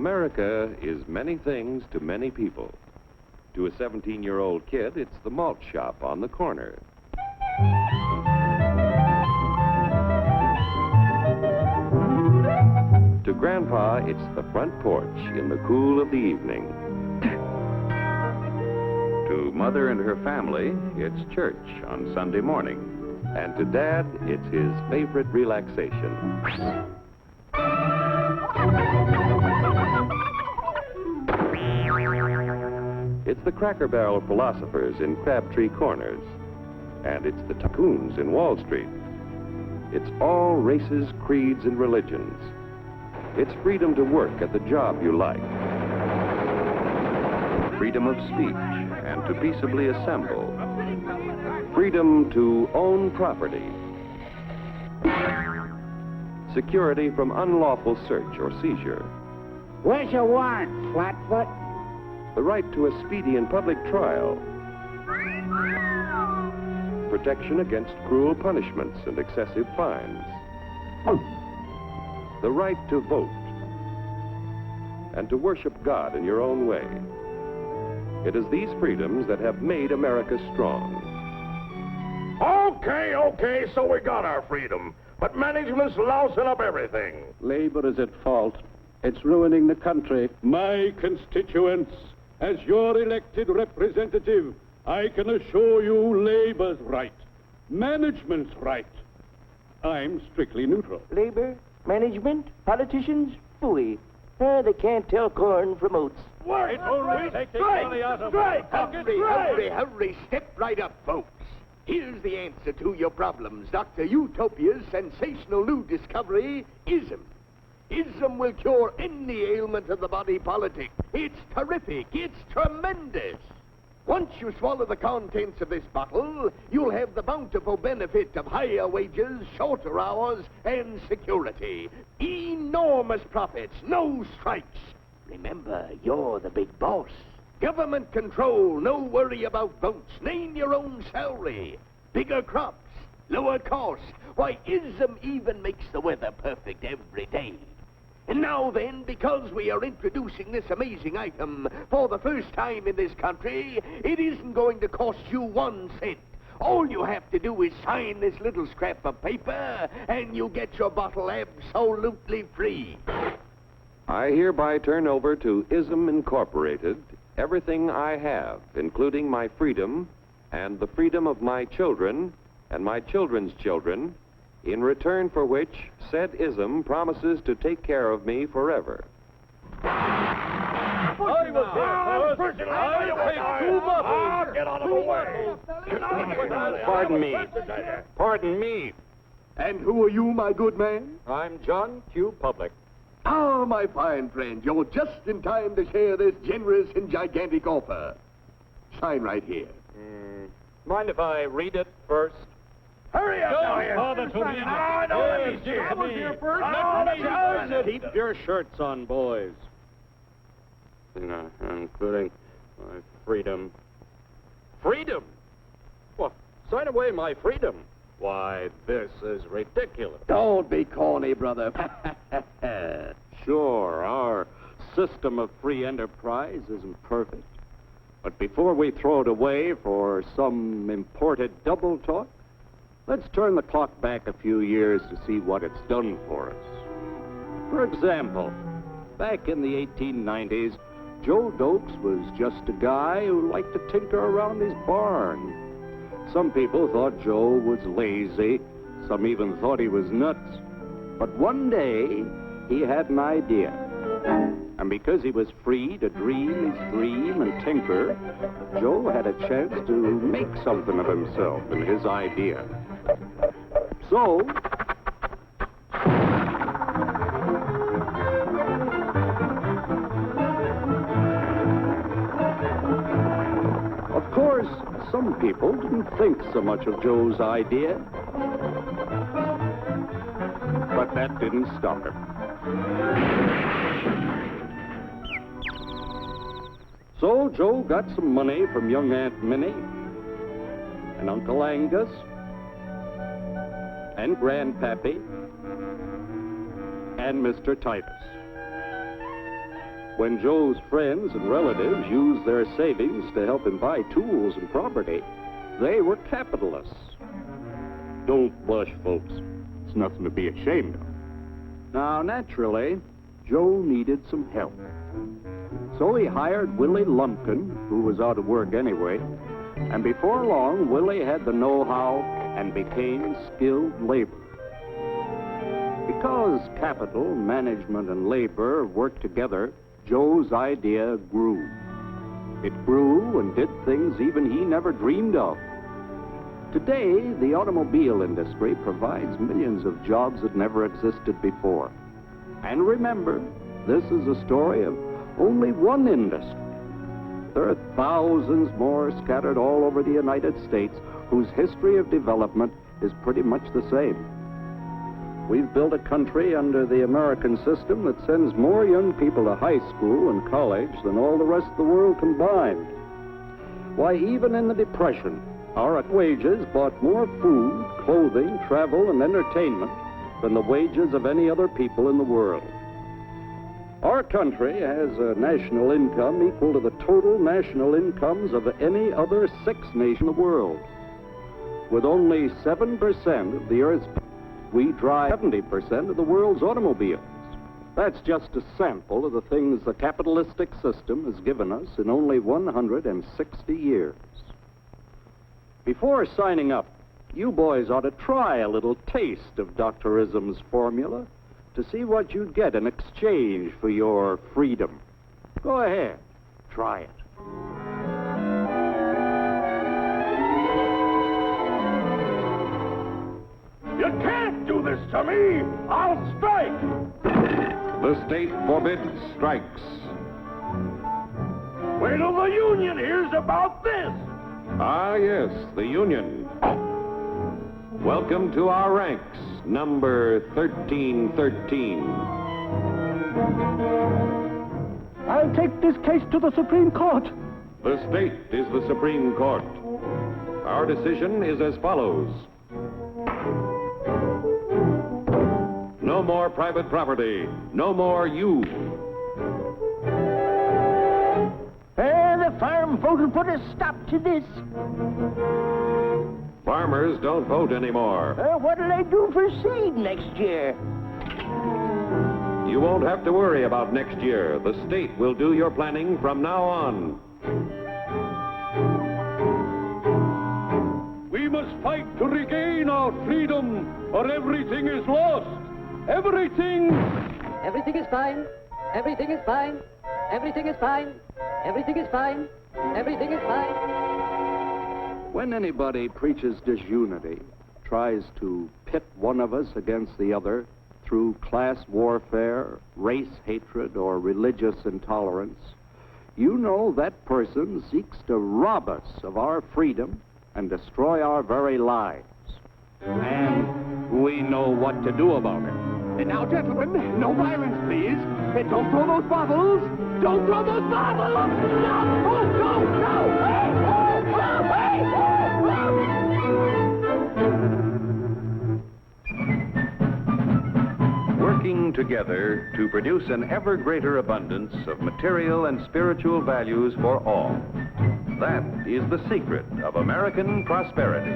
America is many things to many people. To a 17-year-old kid, it's the malt shop on the corner. To Grandpa, it's the front porch in the cool of the evening. To Mother and her family, it's church on Sunday morning. And to Dad, it's his favorite relaxation. It's the Cracker Barrel philosophers in Crabtree Corners. And it's the tycoons in Wall Street. It's all races, creeds, and religions. It's freedom to work at the job you like. Freedom of speech and to peaceably assemble. Freedom to own property. Security from unlawful search or seizure. Where's your warrant, Flatfoot? The right to a speedy and public trial. Protection against cruel punishments and excessive fines. The right to vote. And to worship God in your own way. It is these freedoms that have made America strong. Okay, so we got our freedom. But management's lousing up everything. Labor is at fault. It's ruining the country. My constituents, as your elected representative, I can assure you Labor's right. Management's right. I'm strictly neutral. Labor, management, politicians, phooey. They can't tell corn from oats. Wait, Take the money out of my pocket. Hurry, step right up, folks. Here's the answer to your problems. Dr. Utopia's sensational new discovery, ism. Ism will cure any ailment of the body politic. It's terrific. It's tremendous. Once you swallow the contents of this bottle, you'll have the bountiful benefit of higher wages, shorter hours, and security. Enormous profits, no strikes. Remember, you're the big boss. Government control, no worry about votes. Name your own salary. Bigger crops, lower cost. Why, ism even makes the weather perfect every day. And now then, because we are introducing this amazing item for the first time in this country, it isn't going to cost you 1 cent. All you have to do is sign this little scrap of paper, and you get your bottle absolutely free. I hereby turn over to ISM Incorporated everything I have, including my freedom and the freedom of my children and my children's children, in return for which said ISM promises to take care of me forever. Get out of the way. Pardon me. And who are you, my good man? I'm John Q. Public. Ah, my fine friend, you're just in time to share this generous and gigantic offer. Sign right here. Mind if I read it first? Hurry up now here. Let me see it. Keep your shirts on, boys. Including my freedom. Freedom? Well, sign away my freedom. Why, this is ridiculous. Don't be corny, brother. Sure, our system of free enterprise isn't perfect. But before we throw it away for some imported double talk, let's turn the clock back a few years to see what it's done for us. For example, back in the 1890s, Joe Dokes was just a guy who liked to tinker around his barn. Some people thought Joe was lazy. Some even thought he was nuts. But one day, he had an idea. And because he was free to dream his dream and tinker, Joe had a chance to make something of himself and his idea. So, of course, some people didn't think so much of Joe's idea. But that didn't stop him. So Joe got some money from young Aunt Minnie and Uncle Angus and Grandpappy and Mr. Titus. When Joe's friends and relatives used their savings to help him buy tools and property, they were capitalists. Don't blush, folks. It's nothing to be ashamed of. Now, naturally, Joe needed some help. So he hired Willie Lumpkin, who was out of work anyway, and before long, Willie had the know-how and became skilled labor. Because capital, management, and labor worked together, Joe's idea grew. It grew and did things even he never dreamed of. Today, the automobile industry provides millions of jobs that never existed before. And remember, this is a story of only one industry. There are thousands more scattered all over the United States whose history of development is pretty much the same. We've built a country under the American system that sends more young people to high school and college than all the rest of the world combined. Why, even in the Depression, our wages bought more food, clothing, travel, and entertainment than the wages of any other people in the world. Our country has a national income equal to the total national incomes of any other sixth nation in the world. With only 7% of the Earth's people, we drive 70% of the world's automobiles. That's just a sample of the things the capitalistic system has given us in only 160 years. Before signing up, you boys ought to try a little taste of Dr. Ism's formula to see what you'd get in exchange for your freedom. Go ahead, try it. You can't do this to me! I'll strike! The state forbids strikes. Wait till the union hears about this! Ah, yes, the union. Welcome to our ranks, number 1313. I'll take this case to the Supreme Court. The state is the Supreme Court. Our decision is as follows. No more private property. No more you. The farm vote will put a stop to this. Farmers don't vote anymore. What'll they do for seed next year? You won't have to worry about next year. The state will do your planning from now on. We must fight to regain our freedom, or everything is lost. Everything! Everything is fine. Everything is fine. Everything is fine. Everything is fine. Everything is fine. When anybody preaches disunity, tries to pit one of us against the other through class warfare, race hatred, or religious intolerance, you know that person seeks to rob us of our freedom and destroy our very lives. And we know what to do about it. And now, gentlemen, no violence, please. And don't throw those bottles. Don't throw those bottles! No! Oh, no! No! Hey! Oh, oh, hey! Oh, oh. Working together to produce an ever greater abundance of material and spiritual values for all. That is the secret of American prosperity.